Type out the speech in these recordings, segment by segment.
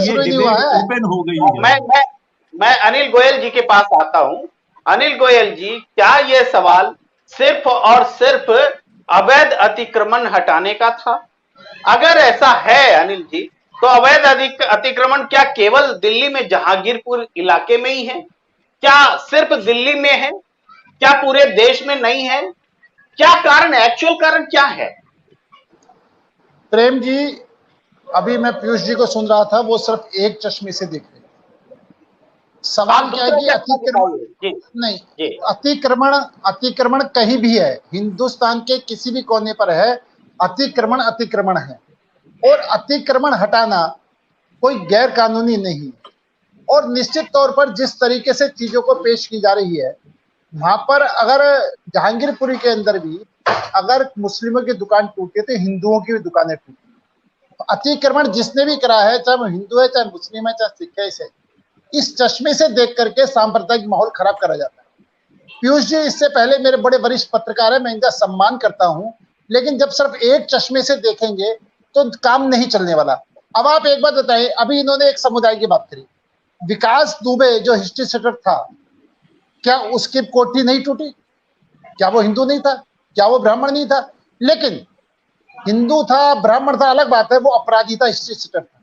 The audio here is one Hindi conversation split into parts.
शुरू नहीं हुआ है, ओपन हो गई है। मैं अनिल गोयल जी के पास आता हूं। अनिल गोयल जी, क्या यह सवाल सिर्फ और सिर्फ अवैध अतिक्रमण हटाने का था? अगर ऐसा है अनिल जी, तो अवैध अतिक्रमण क्या केवल दिल्ली में जहांगीरपुर इलाके में ही है? क्या सिर्फ दिल्ली में है? क्या पूरे देश में नहीं है? क्या कारण है? एक्चुअल कारण क्या है? प्रेम जी, अभी मैं पीयूष जी को सुन रहा था, वो सिर्फ एक चश्मे से देख रहे। सवाल क्या है कि अतिक्रमण नहीं, अतिक्रमण कहीं भी है, हिंदुस्तान के किसी भी कोने पर है, अतिक्रमण है। और अतिक्रमण हटाना कोई गैर कानूनी नहीं। और निश्चित तौर पर जिस तरीके से चीजों को पेश की जा रही है, वहां पर अगर जहांगीरपुरी के अंदर भी अगर मुस्लिमों की दुकान टूटी तो हिंदुओं की भी दुकानें टूटी। अतिक्रमण जिसने भी करा है, चाहे वो हिंदू है, चाहे मुस्लिम है, चाहे सिख है, इस चश्मे से देख करके सांप्रदायिक माहौल खराब करा जाता है। पीयूष जी इससे पहले मेरे बड़े वरिष्ठ पत्रकार है, मैं इनका सम्मान करता हूं, लेकिन जब सिर्फ एक चश्मे से देखेंगे तो काम नहीं चलने वाला। अब आप एक बात बताएं, अभी इन्होंने एक समुदाय की बात करी, विकास दुबे जो हिस्ट्री सेटर था, क्या उसकी कोठी नहीं टूटी? क्या वो हिंदू नहीं था? क्या वो ब्राह्मण नहीं था? लेकिन हिंदू था, ब्राह्मण था, अलग बात है, वो अपराधी था, हिस्ट्री सेटर था।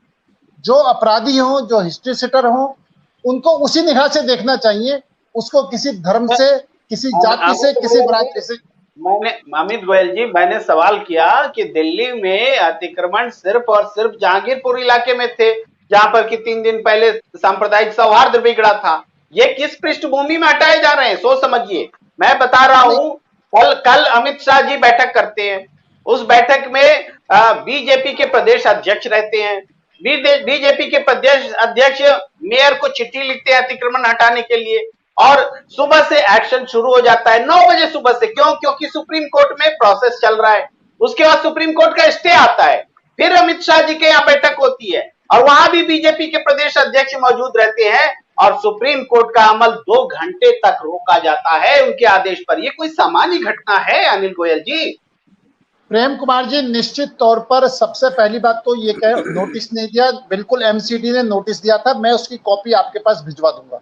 जो अपराधी हो, जो हिस्ट्री सेटर हो, उनको उसी निगाह से देखना चाहिए, उसको किसी धर्म से, किसी जाति से, किसी बरादरी से। मैंने अमित गोयल जी, मैंने सवाल किया कि दिल्ली में अतिक्रमण सिर्फ और सिर्फ जहांगीरपुर इलाके में थे, जहां पर कि 3 दिन पहले सांप्रदायिक सौहार्द बिगड़ा था। ये किस पृष्ठभूमि में हटाए जा रहे हैं, सोच समझिए। मैं बता रहा हूं, कल अमित शाह जी बैठक करते हैं, उस बैठक में बीजेपी के प्रदेश अध्यक्ष रहते हैं। बीजेपी के प्रदेश अध्यक्ष मेयर को चिट्ठी लिखते हैं अतिक्रमण हटाने के लिए, और सुबह से एक्शन शुरू हो जाता है 9 बजे सुबह से। क्यों? क्योंकि सुप्रीम कोर्ट में प्रोसेस चल रहा है। उसके बाद सुप्रीम कोर्ट का स्टे आता है, फिर अमित शाह जी के यहाँ बैठक होती है, और वहां भी बीजेपी के प्रदेश अध्यक्ष मौजूद रहते हैं, और सुप्रीम कोर्ट का अमल 2 घंटे तक रोका जाता है उनके आदेश पर। ये कोई सामान्य घटना है अनिल गोयल जी? प्रेम कुमार जी, निश्चित तौर पर सबसे पहली बात तो ये कह, नोटिस नहीं दिया, बिल्कुल एमसीडी ने नोटिस दिया था, मैं उसकी कॉपी आपके पास भिजवा दूंगा।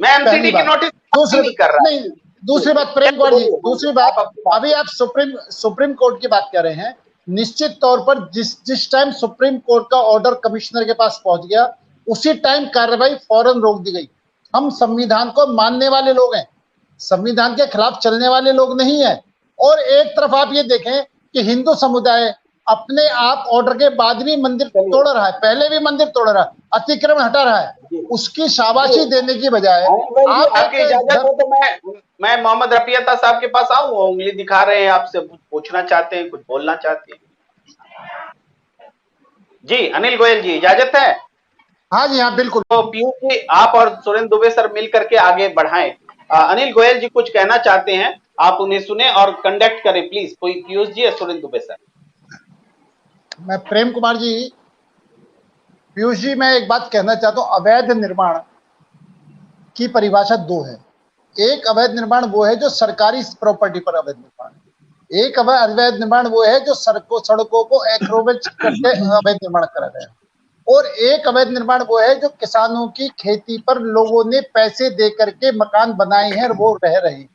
मैं एमसीडी की नोटिस नहीं कर रहा। नहीं, दूसरी बात प्रेम कुमार जी, दूसरी बात, अभी आप सुप्रीम कोर्ट की बात कर रहे हैं। निश्चित तौर पर जिस टाइम सुप्रीम कोर्ट का ऑर्डर कमिश्नर के पास पहुंच गया, उसी टाइम कार्रवाई फौरन रोक दी गई। हम संविधान को मानने वाले लोग हैं, संविधान के खिलाफ चलने वाले लोग नहीं है। और एक तरफ आप ये देखें कि हिंदू समुदाय अपने आप ऑर्डर के बाद भी मंदिर तोड़ रहा है, पहले भी मंदिर तोड़ रहा है, अतिक्रमण हटा रहा है, उसकी शाबाशी देने की बजाय आपकी इजाजत हो तो मैं मोहम्मद रफियता साहब के पास आऊं, उंगली दिखा रहे हैं, आपसे कुछ पूछना चाहते हैं, कुछ बोलना चाहते हैं। जी अनिल गोयल जी, इजाजत है? हाँ जी हाँ, बिल्कुल। तो पीयूष जी, आप और सुरेंद्र दुबे सर मिल करके आगे बढ़ाएं। अनिल गोयल जी कुछ कहना चाहते हैं, आप उन्हें सुने और कंडक्ट करें प्लीज। कोई पीयूष जी या सुरेंद्र दुबे सर? मैं प्रेम कुमार जी, पीयूष जी, मैं एक बात कहना चाहता हूं, अवैध निर्माण की परिभाषा 2 है। एक अवैध निर्माण वो है जो सरकारी प्रॉपर्टी पर अवैध निर्माण है, एक अवैध निर्माण वो है जो सड़कों को एक्रोच करके अवैध निर्माण करा गया, और एक अवैध निर्माण वो है जो किसानों की खेती पर लोगों ने पैसे दे करके मकान बनाए हैं और वो रह रहे हैं।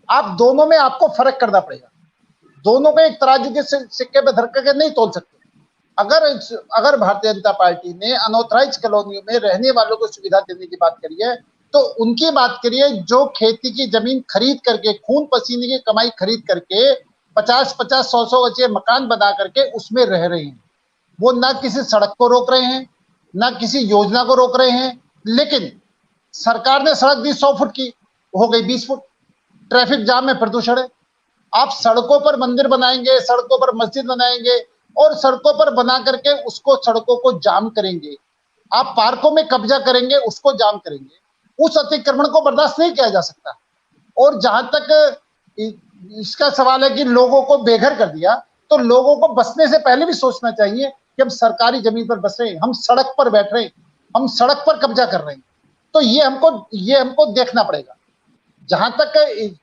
आप दोनों में आपको फर्क करना पड़ेगा, दोनों में एक तराजू के सिक्के पे धर करके नहीं तोल सकते। अगर भारतीय जनता पार्टी ने अनऑथराइज कॉलोनियों में रहने वालों को सुविधा देने की बात करी है, तो उनकी बात करिए जो खेती की जमीन खरीद करके, खून पसीने की कमाई खरीद करके 50-50, 100-100 गज मकान बना करके उसमें रह रहे हैं। वो ना किसी सड़क को रोक रहे हैं, ना किसी योजना को रोक रहे हैं, लेकिन सरकार ने सड़क दी 100 फुट की, हो गई 20 फुट। ट्रैफिक जाम में प्रदूषण है। आप सड़कों पर मंदिर बनाएंगे, सड़कों पर मस्जिद बनाएंगे, और सड़कों पर बना करके उसको, सड़कों को जाम करेंगे। आप पार्कों में कब्जा करेंगे, उसको जाम करेंगे। उस अतिक्रमण को बर्दाश्त नहीं किया जा सकता। और जहां तक इसका सवाल है कि लोगों को बेघर कर दिया, तो लोगों को बसने से पहले भी सोचना चाहिए कि हम सरकारी जमीन पर बस रहे हैं, हम सड़क पर बैठ रहे हैं, हम सड़क पर कब्जा कर रहे हैं। तो ये हमको देखना पड़ेगा। जहां तक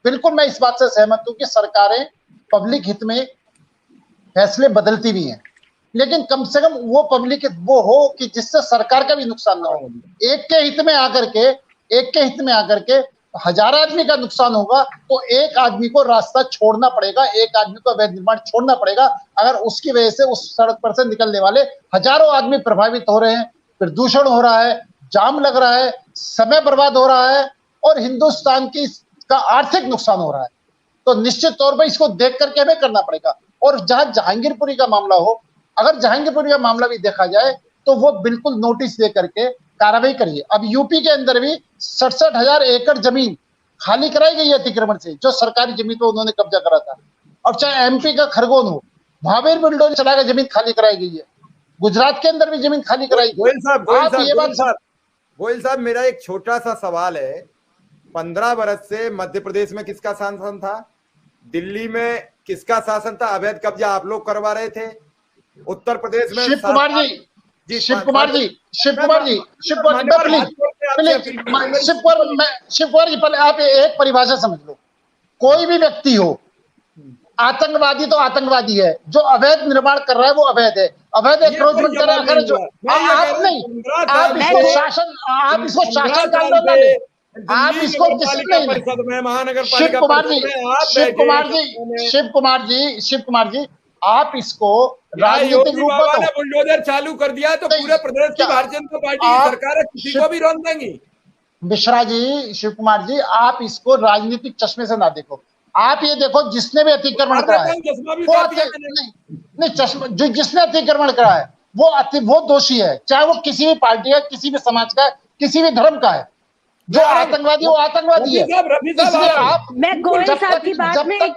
बिल्कुल मैं इस बात से सहमत हूं कि सरकारें पब्लिक हित में फैसले बदलती भी हैं, लेकिन कम से कम वो पब्लिक वो हो कि जिससे सरकार का भी नुकसान ना हो। एक के हित में आकर के हजारों आदमी का नुकसान होगा तो एक आदमी को रास्ता छोड़ना पड़ेगा, एक आदमी को अवैध निर्माण छोड़ना पड़ेगा। अगर उसकी वजह से उस सड़क पर से निकलने वाले हजारों आदमी प्रभावित हो रहे हैं, प्रदूषण हो रहा है, जाम लग रहा है, समय बर्बाद हो रहा है और हिंदुस्तान की का आर्थिक नुकसान हो रहा है, तो निश्चित तौर पर इसको देख करके हमें करना पड़ेगा। और जहां जहांगीरपुरी का मामला हो, अगर जहांगीरपुरी का मामला भी देखा जाए तो वो बिल्कुल नोटिस दे करके कार्रवाई करिए। अब यूपी के अंदर भी 67,000 एकड़ जमीन खाली कराई गई है अतिक्रमण से, जो सरकारी जमीन पर उन्होंने कब्जा करा था। और चाहे एमपी का खरगोन हो, वहां भी बुलडोजर चलाकर जमीन खाली कराई गई है। गुजरात के अंदर भी जमीन खाली कराई गई है। गोयल साहब, मेरा एक छोटा सा सवाल है। 15 बरस से मध्य प्रदेश में किसका शासन था? दिल्ली में किसका शासन था? अवैध कब्जा आप लोग करवा रहे थे। उत्तर प्रदेश में शिव कुमार जी, पहले आप एक परिभाषा समझ लो। कोई भी व्यक्ति हो, आतंकवादी तो आतंकवादी है, जो अवैध निर्माण कर रहा है वो अवैध है, अवैध एंक्रोचमेंट कर रहा है। जो आप नहीं, आप इसको शासन का आंदोलन डाले, आप इसको शिव कुमार जी, आप इसको राजनीतिक रूप में बुलडोजर चालू कर दिया तो पूरे प्रदेश की भारतीय जनता पार्टी की सरकार है, किसी को भी रोक देंगी। मिश्रा जी, शिव कुमार जी, आप इसको राजनीतिक चश्मे से ना देखो। आप ये देखो, जिसने भी अतिक्रमण करा है नहीं, चश्मा जो जिसने अतिक्रमण करा है वो दोषी है, चाहे वो किसी भी पार्टी का, किसी भी समाज का, किसी भी धर्म का है। जो आतंकवादी वो आतंकवादी है। इसलिए आप, मैं गोयल साहब की बात में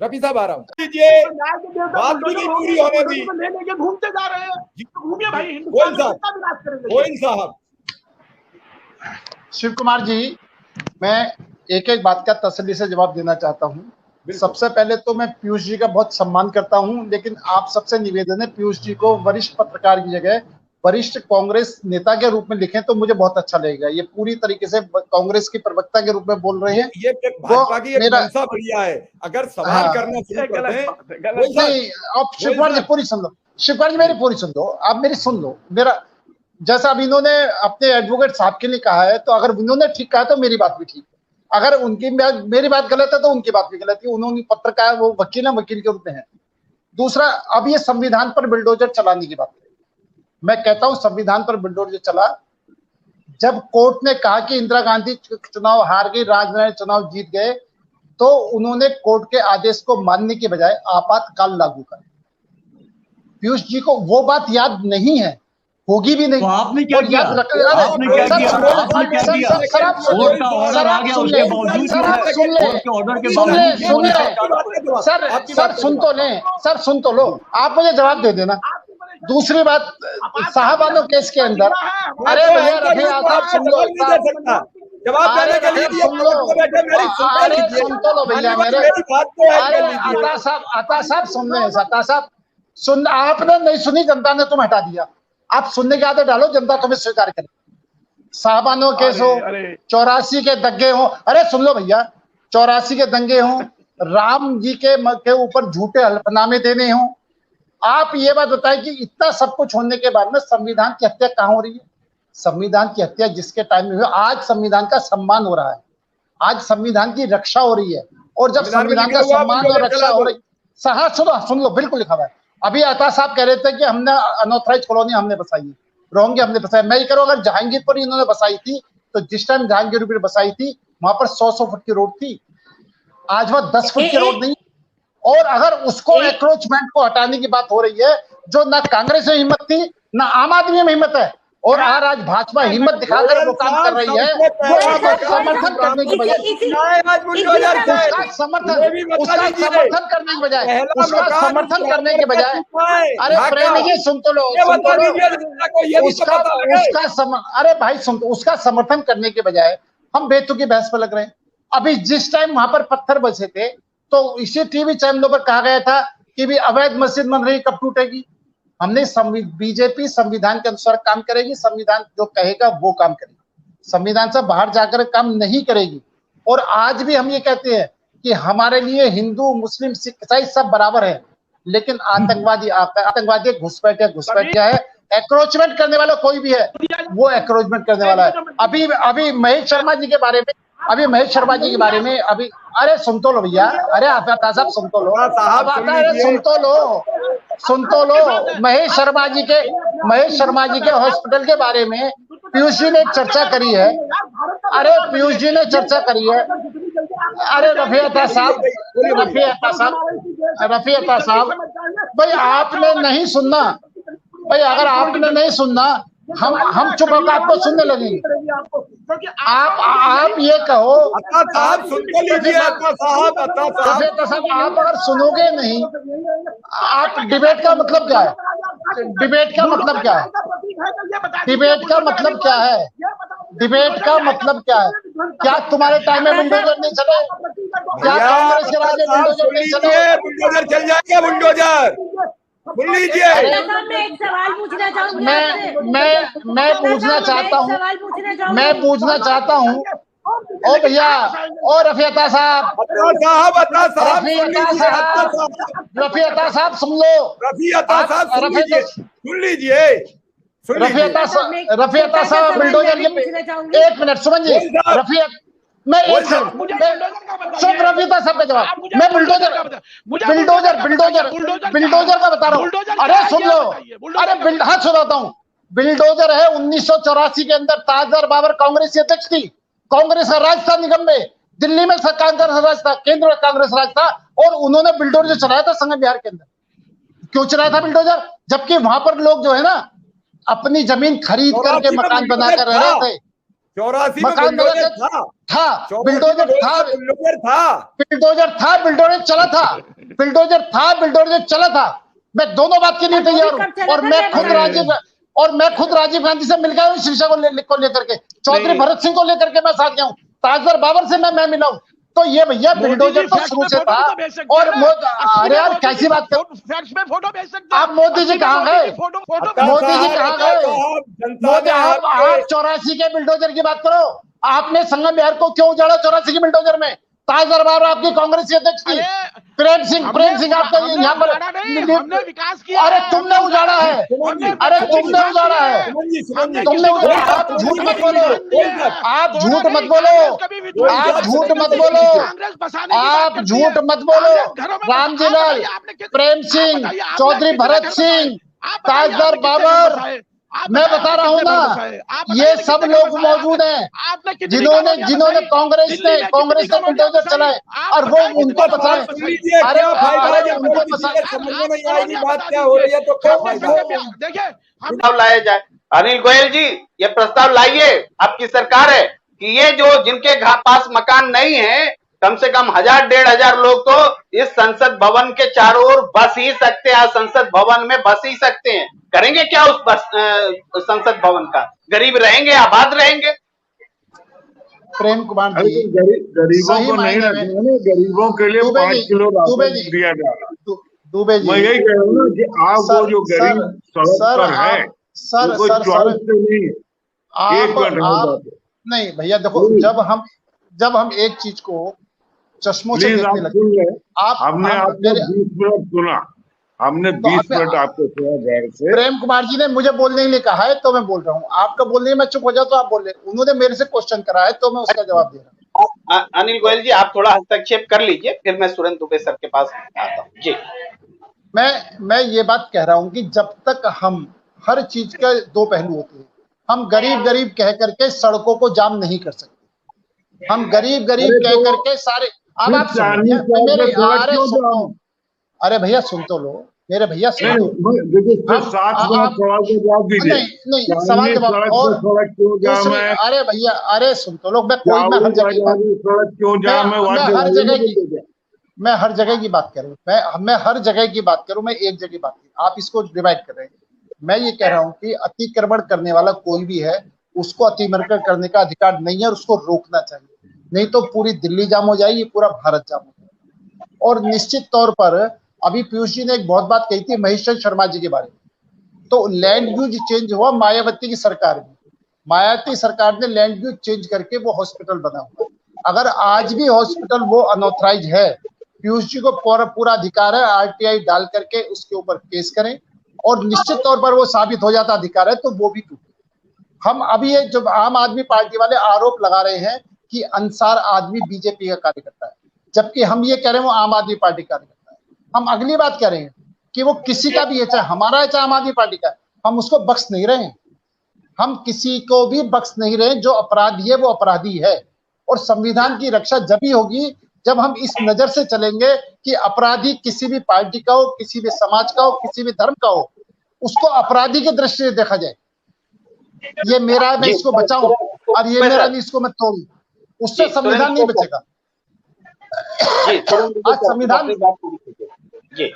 रफी साहब आ रहा हूँ, बात भी नहीं पूरी होने दी, घूमते जा रहे हैं, घूमिए भाई। गोयल साहब, शिव कुमार जी, मैं एक एक बात का तसल्ली से जवाब देना चाहता हूँ। सबसे पहले तो मैं पीयूष जी का बहुत सम्मान करता हूँ, लेकिन आप सबसे निवेदन है पीयूष जी को वरिष्ठ पत्रकार की जगह वरिष्ठ कांग्रेस नेता के रूप में लिखें तो मुझे बहुत अच्छा लगेगा। ये पूरी तरीके से कांग्रेस की प्रवक्ता के रूप में बोल रहे हैं। ये भाजपा की एक मंशा बढ़िया है, अगर सवाल करना शुरू कर दें। नहीं, आप शिव कुमार जी पूरी सुन लो, शिव कुमार जी मेरी पूरी सुन लो, आप मेरी सुन लो। मेरा जैसा अब इन्होंने अपने एडवोकेट साहब के लिए कहा है, तो अगर इन्होंने ठीक कहा तो मेरी बात भी ठीक है, अगर उनकी मेरी बात गलत है तो उनकी बात भी गलत है। उन्होंने पत्रकार, वो वकील है, वकील के रूप में है। दूसरा, अब ये संविधान पर बुलडोजर चलाने की बात है। मैं कहता हूं संविधान पर बुलडोजर चला जब कोर्ट ने कहा कि इंदिरा गांधी चुनाव हार गई, राजनारायण चुनाव जीत गए, तो उन्होंने कोर्ट के आदेश को मानने के बजाय आपातकाल लागू कर। पीयूष जी को वो बात याद नहीं है, होगी भी नहीं। तो आपने क्या किया? आपने क्या किया? सर आप सुन तो लो, आप मुझे जवाब दे देना। दूसरी बात, साहबानो केस के अंदर, अरे भैया रफी साहब सुन लो, जवाब देने के लिए सुन तो लो भैया मेरे। अता साहब सुन रहे हैं, अता साहब सुन, आपने नहीं सुनी, जनता ने तुम हटा दिया। आप सुनने की आदत डालो, जनता तुम्हें स्वीकार करे। साहबानो केस हो, 84 के दंगे हो, अरे सुन लो भैया, 84 के दंगे हो, राम जी के ऊपर झूठे हल्फनामे देने हो। आप ये बात बताएं कि इतना सब कुछ होने के बाद में संविधान की हत्या कहां हो रही है? संविधान की हत्या जिसके टाइम में हुई, आज संविधान का सम्मान हो रहा है, आज संविधान की रक्षा हो रही है। और जब संविधान का सम्मान और रक्षा हो रही, सुन लो, बिल्कुल लिखा हुआ है। अभी अता साहब कह रहे थे कि हमने अनऑथराइज कॉलोनी हमने बसाई है, रोहंगी हमने बसाई। मैं ये करूँ, अगर जहांगीरपुर इन्होंने बसाई थी तो जिस टाइम जहांगीरपुर बसाई थी वहां पर 100 फुट की रोड थी, आज वह 10 फुट की रोड नहीं। और अगर उसको एंक्रोचमेंट को हटाने की बात हो रही है, जो ना कांग्रेस में हिम्मत थी ना आम आदमी में हिम्मत है, और आज भाजपा हिम्मत दिखाकर वो काम कर रही है, वो समर्थन करने की बजाय अरे प्रेमी जी सुन तो लो, अरे भाई सुन तो, उसका समर्थन करने के बजाय हम बेतुकी बहस पर लग रहे हैं। अभी जिस टाइम वहां पर पत्थर बचे थे तो इसी टीवी चैनलों पर कहा गया था कि भी अवैध मस्जिद बन रही, कब टूटेगी। हमने बीजेपी संविधान के अनुसार काम करेगी, संविधान जो कहेगा वो काम करेगी, संविधान से बाहर जाकर काम नहीं करेगी। और आज भी हम ये कहते हैं कि हमारे लिए हिंदू, मुस्लिम, सिख, ईसाई सब बराबर है। लेकिन आतंकवादी घुसपैठिया है। एक्रोचमेंट करने वाला कोई भी है वो एक्रोचमेंट करने वाला है। अभी महेश शर्मा जी के बारे में अभी अरे सुन तो लो भैया, अरे आता साहब सुन तो लो, सुन तो लो। महेश शर्मा जी के हॉस्पिटल के बारे में पीयूष जी ने एक चर्चा करी है। अरे पीयूष जी ने चर्चा करी है। अरे रफी अता साहब भाई आपने नहीं सुनना भाई, अगर आपने नहीं सुनना हम चुप होकर आपको सुनने लगेंगे। आप ये कहो आप सुन तो लीजिए साहब, आप अगर सुनोगे नहीं, आप डिबेट का मतलब क्या है? डिबेट का मतलब क्या है? क्या तुम्हारे टाइम में बुलडोजर नहीं चले? क्या कांग्रेस के राज्य में बुलडोजर नहीं चले? बुलडोजर चल जाएगा, बुलडोजर सुन लीजिए। मैं एक सवाल पूछना चाहूंगी। मैं पूछना चाहता हूँ ओ भैया, ओ रफी अता साहब सुन लो। रफी अता साहब बुलडोजर एक मिनट सुमन जी, रफी अता साहब का जवाब। मैं बुलडोजर का बता रहा हूँ। अरे सुन लो, अरे हाँ सुनाता हूँ। बिल्डोजर है 1984 के अंदर ताजदार बाबर कांग्रेस अध्यक्ष थी। कांग्रेस का राज था निगम में, दिल्ली में कांग्रेस राज था, केंद्र में कांग्रेस राज था, और उन्होंने बिल्डोजर चलाया था संगम बिहार के अंदर। क्यों चलाया था बिल्डोजर? जबकि वहां पर लोग जो है ना अपनी जमीन खरीद करके मकान बनाकर रह रहे थे। 84 मकान बिल्डोजर था, बिल्डोजर चला था। मैं दोनों बात के लिए तैयार हूँ। और मैं खुद राजीव गांधी से मिल गया हूँ, शीर्षा को लेकर के, चौधरी भरत सिंह को लेकर के मैं साथ गया हूँ, ताजदार बाबर से मैं मिला हूँ। तो ये भैया बिल्डोजर तो शुरू से था। और अरे यार कैसी बात कर, आप मोदी जी कहाँ गए? मोदी आप 84 के बिल्डोजर की बात करो। आपने संगम बिहार को क्यों उजाड़ा 84 के बिल्डोजर में? ताजदार बाबर आपकी कांग्रेस के अध्यक्ष थी। प्रेम सिंह आपका यहाँ पर विकास किया। अरे तुमने उजाड़ा है, आप झूठ मत बोलो। रामजी लाल, प्रेम सिंह, चौधरी भरत सिंह, ताजदार बाबर, मैं बता रहा हूँ ना, ये सब लोग मौजूद हैं जिन्होंने कांग्रेस ने बिल्डोजर चलाए और वो उनको बचाए। अरे उनको बात क्या हो रही है? तो क्या फायदा? देखिए प्रस्ताव लाया जाए। अनिल गोयल जी, ये प्रस्ताव लाइए, आपकी सरकार है कि ये जो जिनके पास मकान नहीं है, कम से कम 1000-1500 लोग तो इस संसद भवन के चारों ओर बस ही सकते हैं, संसद भवन में बस ही सकते हैं। करेंगे क्या उस संसद भवन का? गरीब रहेंगे, आबाद रहेंगे। प्रेम कुमार जी, गरीबों को नहीं रखना, गरीबों के लिए 5 किलो राशन दिया जा रहा। दुबे जी, मैं यही कह रहा हूँ ना कि आप वो जो गरीब सड़क पर है, नहीं भैया देखो, जब हम एक चीज को चश्मों से देखने लगते, हमने आपको 20 मिनट सुना, हमने 20 मिनट आपको सुना गैर से। प्रेम कुमार जी ने मुझे बोलने के लिए कहा है तो मैं बोल रहा हूँ। आपका बोलने में चुप हो जाओ तो आप बोल रहे, उन्होंने मेरे से क्वेश्चन करा है तो मैं उसका जवाब दे रहा हूँ। अनिल गोयल जी, आप थोड़ा हस्तक्षेप कर लीजिए, फिर मैं सुरेंद्र दुबे सर के पास आता हूँ जी। मैं ये बात कह रहा हूँ कि जब तक हम, हर चीज के दो पहलू होते हैं। हम गरीब कह करके सड़कों को जाम नहीं कर सकते। हम गरीब कह करके सारे, अब आप अरे भैया सुन तो लो, मेरे भैया सुन लो। नहीं सवाल जवाब और अरे भैया, अरे सुन तो लो, मैं हर जगह की बात करूं, मैं हर जगह की बात करूं, मैं एक जगह बात करूं, आप इसको डिवाइड कर रहे हैं। मैं ये कह रहा हूं कि अतिक्रमण करने वाला कोई भी है, उसको अतिक्रमण करने का अधिकार नहीं है और उसको रोकना चाहिए, नहीं तो पूरी दिल्ली जाम हो जाएगी, पूरा भारत जाम हो जाएगा। और निश्चित तौर पर अभी पीयूष जी ने एक बहुत बात कही थी महेश शर्मा जी के बारे में, तो लैंड यूज चेंज हुआ मायावती की सरकार में। मायावती सरकार ने लैंड यूज चेंज करके वो हॉस्पिटल बना हुआ। अगर आज भी हॉस्पिटल वो अनऑथराइज है पीयूष जी को पूरा अधिकार है आरटीआई डाल करके उसके ऊपर केस करें, और निश्चित तौर पर वो साबित हो जाता अधिकार है तो वो भी टूटे। हम अभी ये जो आम आदमी पार्टी वाले आरोप लगा रहे हैं कि अंसार आदमी बीजेपी का कार्यकर्ता है, जबकि हम ये कह रहे हैं वो आम आदमी पार्टी कार्यकर्ता है। हम अगली बात कह रहे हैं कि वो किसी का भी है, चाहे हमारा है चाहे आम आदमी पार्टी का है, हम उसको बख्श नहीं रहे हैं। हम किसी को भी बख्श नहीं रहे। जो अपराधी है वो अपराधी है, और संविधान की रक्षा जब ही होगी जब हम इस नजर से चलेंगे कि अपराधी किसी भी पार्टी का हो, किसी भी समाज का हो, किसी भी धर्म का हो, उसको अपराधी की दृष्टि से देखा जाए। ये मेरा है, मैं इसको बचाऊं, और ये मेरा नहीं, इसको मैं तोड़ूं, उससे संविधान नहीं बचेगा। जी, आज संविधान जी